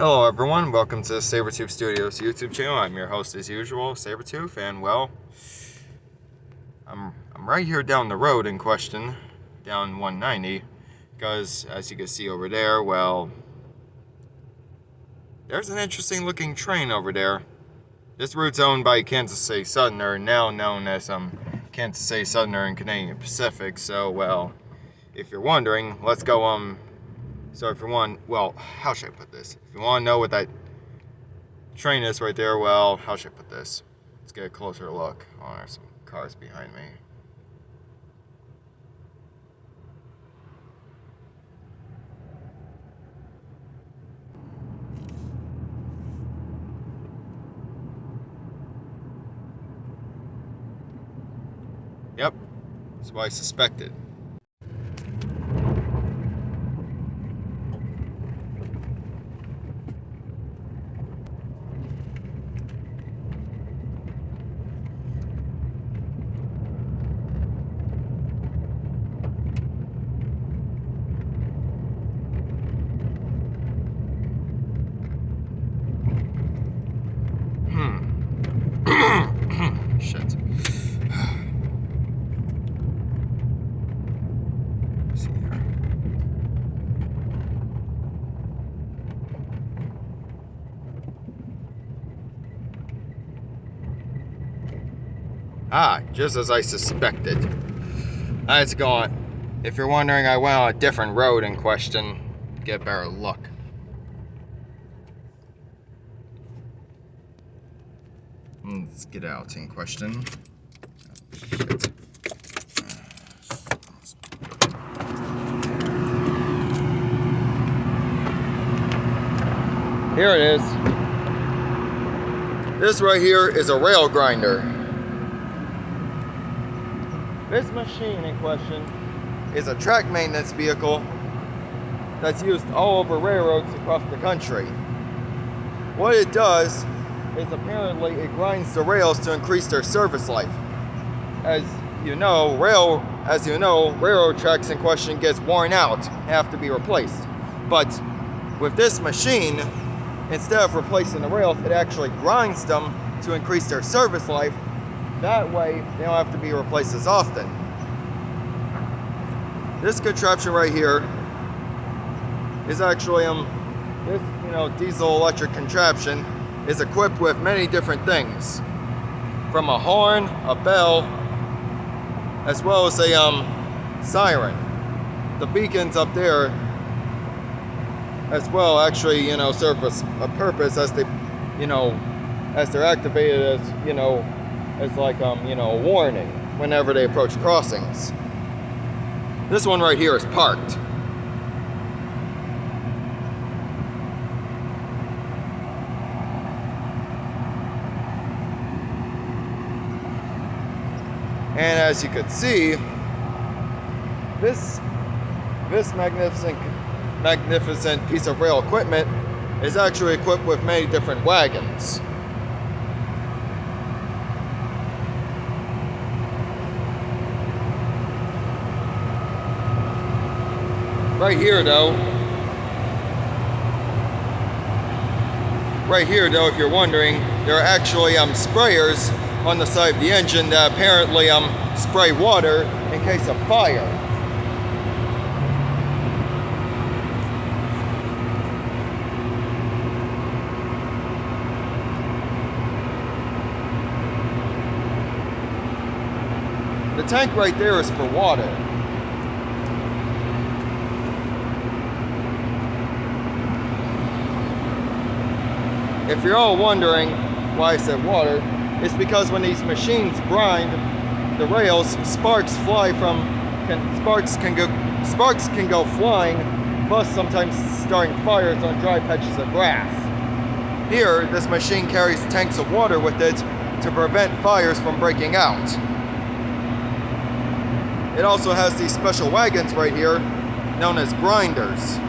Hello everyone, welcome to Sabertooth Studios YouTube channel. I'm your host as usual, Sabertooth, and well, I'm right here down the road in question, down 190, because as you can see over there, well, there's an interesting looking train over there. This route's owned by Kansas City Southern, now known as Kansas City Southern and Canadian Pacific, so well, if you're wondering, let's go so if you want, well, how should I put this? If you want to know what that train is right there, well, how should I put this? Let's get a closer look. Oh, there's some cars behind me. Yep, that's what I suspected. Shit. Let's see here. Ah, just as I suspected. Let's go on. If you're wondering, I went on a different road in question. Get a better look. Let's get out in question. Shit. Here it is. This right here is a rail grinder. This machine in question is a track maintenance vehicle that's used all over railroads across the country. What it does is apparently it grinds the rails to increase their service life. As you know, railroad tracks in question gets worn out and have to be replaced. But with this machine, instead of replacing the rails, it actually grinds them to increase their service life. That way, they don't have to be replaced as often. This contraption right here is actually this diesel electric contraption is equipped with many different things, from a horn, a bell, as well as a siren. The beacons up there as well actually serve a purpose as they as they're activated as like a warning whenever they approach crossings. This one right here is parked. And as you could see, this magnificent piece of rail equipment is actually equipped with many different wagons. Right here though, if you're wondering, there are actually sprayers on the side of the engine that apparently spray water in case of fire. The tank right there is for water. If you're all wondering why I said water, it's because when these machines grind the rails, sparks can go flying, plus sometimes starting fires on dry patches of grass. Here, this machine carries tanks of water with it to prevent fires from breaking out. It also has these special wagons right here, known as grinders,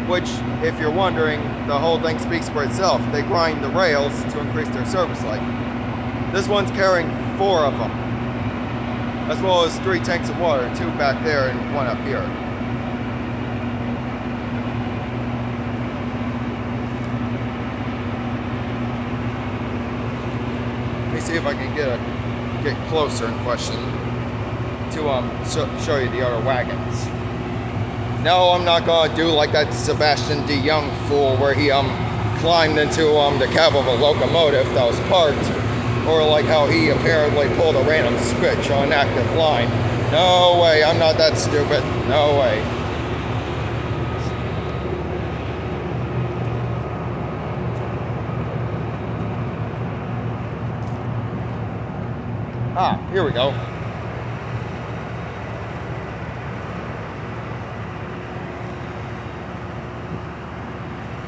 which, if you're wondering, the whole thing speaks for itself. They grind the rails to increase their service life. This one's carrying 4 of them, as well as 3 tanks of water, 2 back there and 1 up here. see if I can get closer in question to show you the other wagons. No, I'm not gonna do like that Sebastian DeYoung fool where he climbed into the cab of a locomotive that was parked, or like how he apparently pulled a random switch on an active line. No way, I'm not that stupid. No way. Ah, here we go.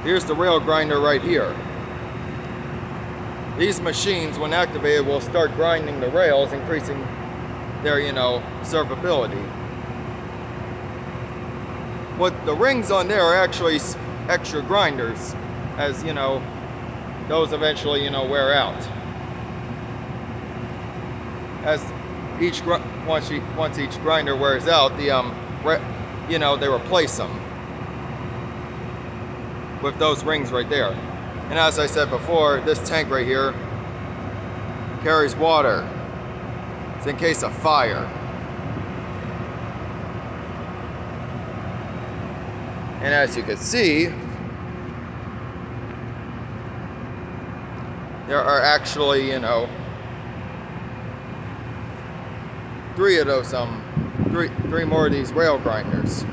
Here's the rail grinder right here. These machines, when activated, will start grinding the rails, increasing their, servability. What the rings on there are actually extra grinders, as those eventually, wear out. As once each grinder wears out, they replace them with those rings right there. And as I said before, this tank right here carries water. It's in case of fire. And as you can see, there are actually, three more of these rail grinders.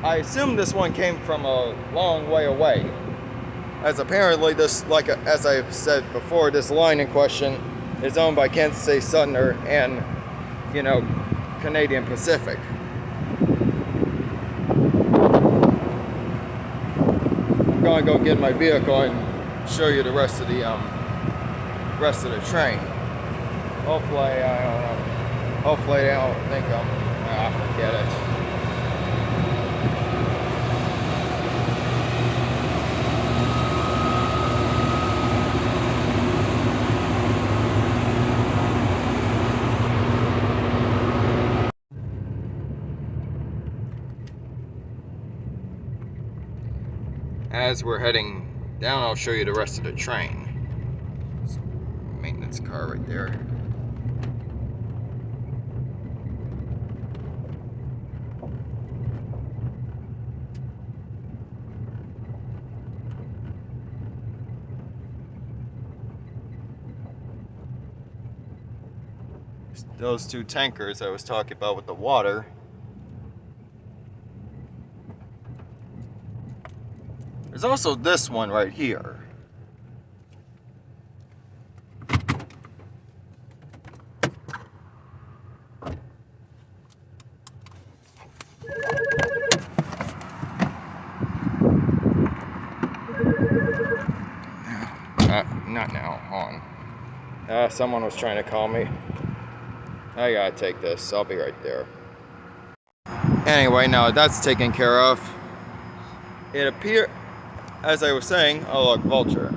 I assume this one came from a long way away, as apparently this, as I've said before, this line in question is owned by Kansas City Southern and, Canadian Pacific. I'm going to go get my vehicle and show you the rest of the train. Hopefully, I don't know. Hopefully, they don't think forget it. As we're heading down, I'll show you the rest of the train. Maintenance car right there. Those two tankers I was talking about with the water. There's also this one right here. Not now, hold on. Someone was trying to call me. I gotta take this, I'll be right there. Anyway, now that's taken care of. It appears, as I was saying, oh look, vulture.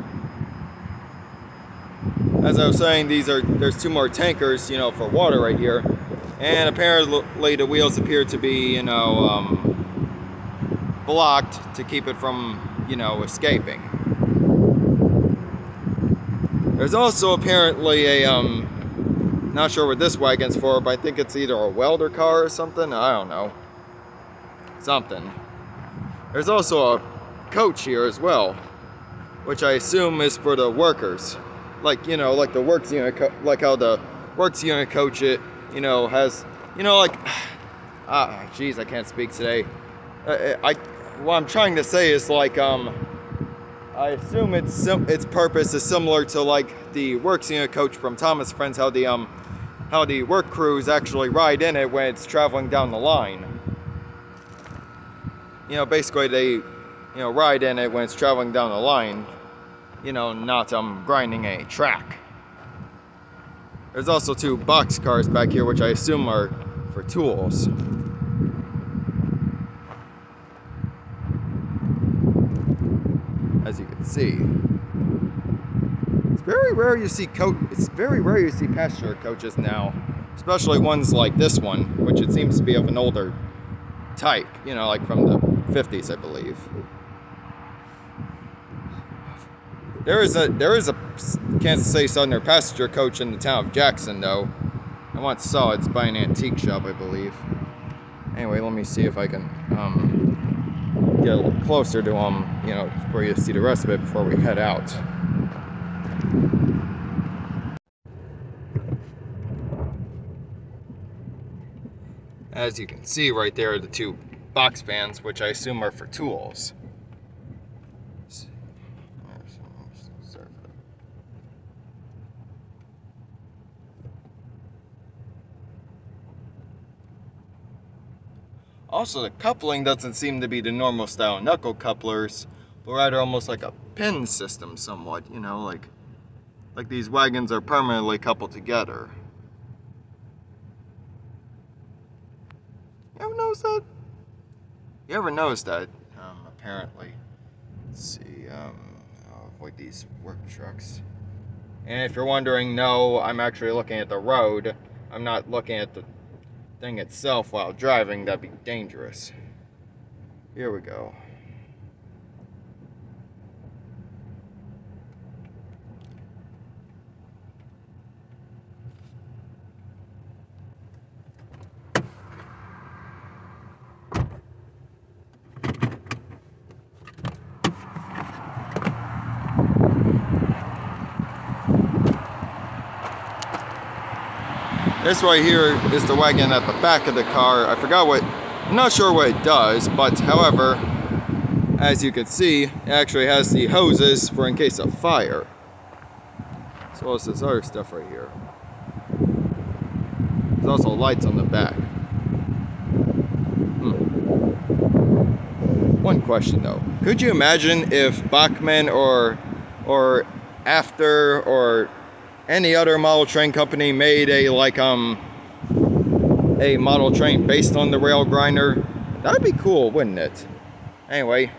As I was saying, there's two more tankers, for water right here. And apparently the wheels appear to be, blocked to keep it from, escaping. There's also apparently a, not sure what this wagon's for, but I think it's either a welder car or something. I don't know. Something. There's also a coach here as well, which I assume is for the workers. Like, like the works unit, like how the works unit coach it, has, geez, I can't speak today. What I'm trying to say is like, I assume its purpose is similar to like the works unit coach from Thomas Friends, how the work crews actually ride in it when it's traveling down the line. Basically they, ride in it when it's traveling down the line, not grinding a track. There's also two box cars back here, which I assume are for tools. As you can see, it's very rare you see passenger coaches now, especially ones like this one, which it seems to be of an older type, like from the 1950s, I believe. There is a Kansas City Southern passenger coach in the town of Jackson, though. I once saw it. It's by an antique shop, I believe. Anyway, let me see if I can get a little closer to you know, for you to see the rest of it before we head out. As you can see right there are the two box fans, which I assume are for tools. Also, the coupling doesn't seem to be the normal style knuckle couplers, but rather almost like a pin system somewhat, you know, like these wagons are permanently coupled together. You ever notice that? You ever notice that? Apparently. Let's see, I'll avoid these work trucks. And if you're wondering, no, I'm actually looking at the road. I'm not looking at the thing itself while driving. That'd be dangerous. Here we go. This right here is the wagon at the back of the car. I forgot what, I'm not sure what it does, but however, as you can see, it actually has the hoses for in case of fire. As well as this other stuff right here. There's also lights on the back. One question though. Could you imagine if Bachmann or After or any other model train company made a model train based on the rail grinder? That'd be cool, wouldn't it? Anyway,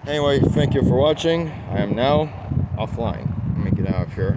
thank you for watching. I am now offline. Let me get out of here.